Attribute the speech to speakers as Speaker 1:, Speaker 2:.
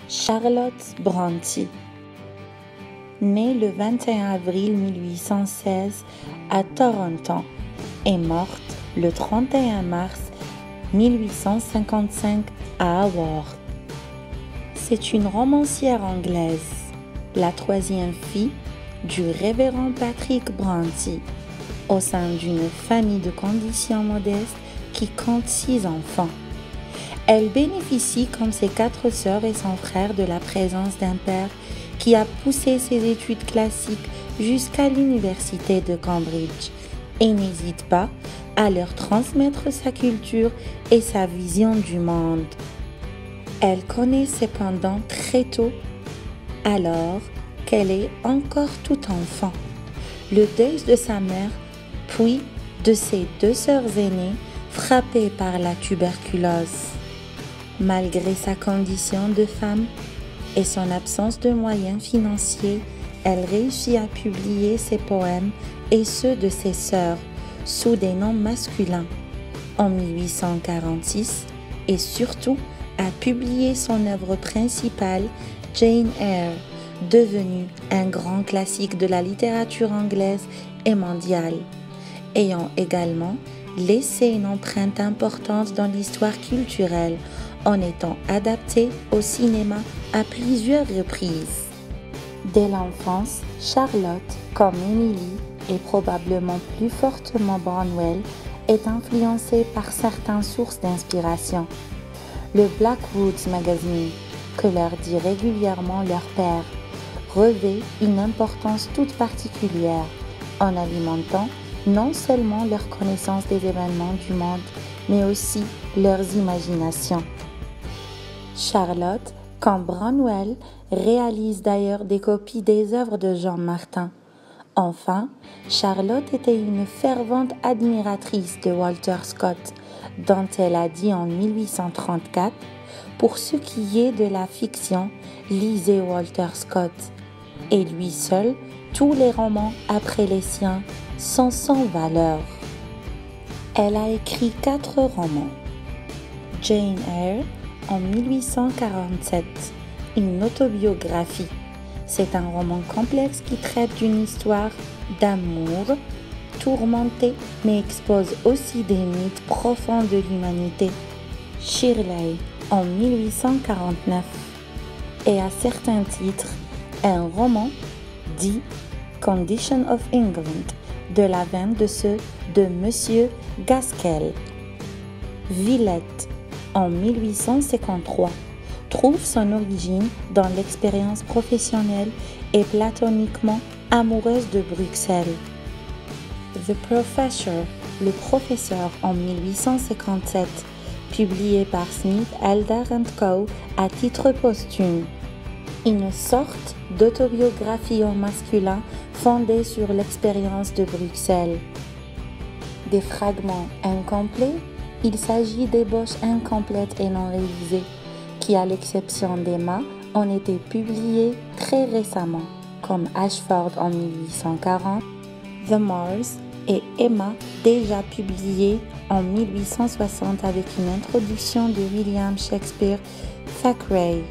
Speaker 1: Charlotte Brontë, née le 21 avril 1816 à Toronto, est morte le 31 mars 1855 à Haworth. C'est une romancière anglaise, la troisième fille du révérend Patrick Brontë, au sein d'une famille de conditions modestes qui compte 6 enfants. Elle bénéficie, comme ses 4 sœurs et son frère, de la présence d'un père qui a poussé ses études classiques jusqu'à l'université de Cambridge et n'hésite pas à leur transmettre sa culture et sa vision du monde. Elle connaît cependant très tôt, alors qu'elle est encore tout enfant, le deuil de sa mère, puis de ses 2 sœurs aînées frappées par la tuberculose. Malgré sa condition de femme et son absence de moyens financiers, elle réussit à publier ses poèmes et ceux de ses sœurs sous des noms masculins en 1846 et surtout à publier son œuvre principale, Jane Eyre, devenue un grand classique de la littérature anglaise et mondiale, ayant également laissé une empreinte importante dans l'histoire culturelle en étant adaptée au cinéma à plusieurs reprises. Dès l'enfance, Charlotte, comme Emily et probablement plus fortement Branwell, est influencée par certaines sources d'inspiration. Le Blackwoods Magazine, que leur dit régulièrement leur père, revêt une importance toute particulière en alimentant non seulement leur connaissance des événements du monde, mais aussi leurs imaginations. Charlotte, comme Branwell, réalise d'ailleurs des copies des œuvres de Jean Martin. Enfin, Charlotte était une fervente admiratrice de Walter Scott, dont elle a dit en 1834 « Pour ce qui est de la fiction, lisez Walter Scott. Et lui seul, tous les romans après les siens sont sans valeur. » Elle a écrit 4 romans. Jane Eyre en 1847, une autobiographie. C'est un roman complexe qui traite d'une histoire d'amour tourmentée, mais expose aussi des mythes profonds de l'humanité. Shirley en 1849 et à certains titres un roman dit Condition of England de la veine de ceux de Monsieur Gaskell. Villette en 1853 trouve son origine dans l'expérience professionnelle et platoniquement amoureuse de Bruxelles. The Professor, le professeur en 1857, publié par Smith, Elder & Co. à titre posthume. Une sorte d'autobiographie au masculin fondée sur l'expérience de Bruxelles. Des fragments incomplets, il s'agit d'ébauches incomplètes et non révisées, qui, à l'exception d'Emma, ont été publiées très récemment, comme Ashford en 1840, The Moors et Emma, déjà publiée en 1860 avec une introduction de William Shakespeare Thackeray.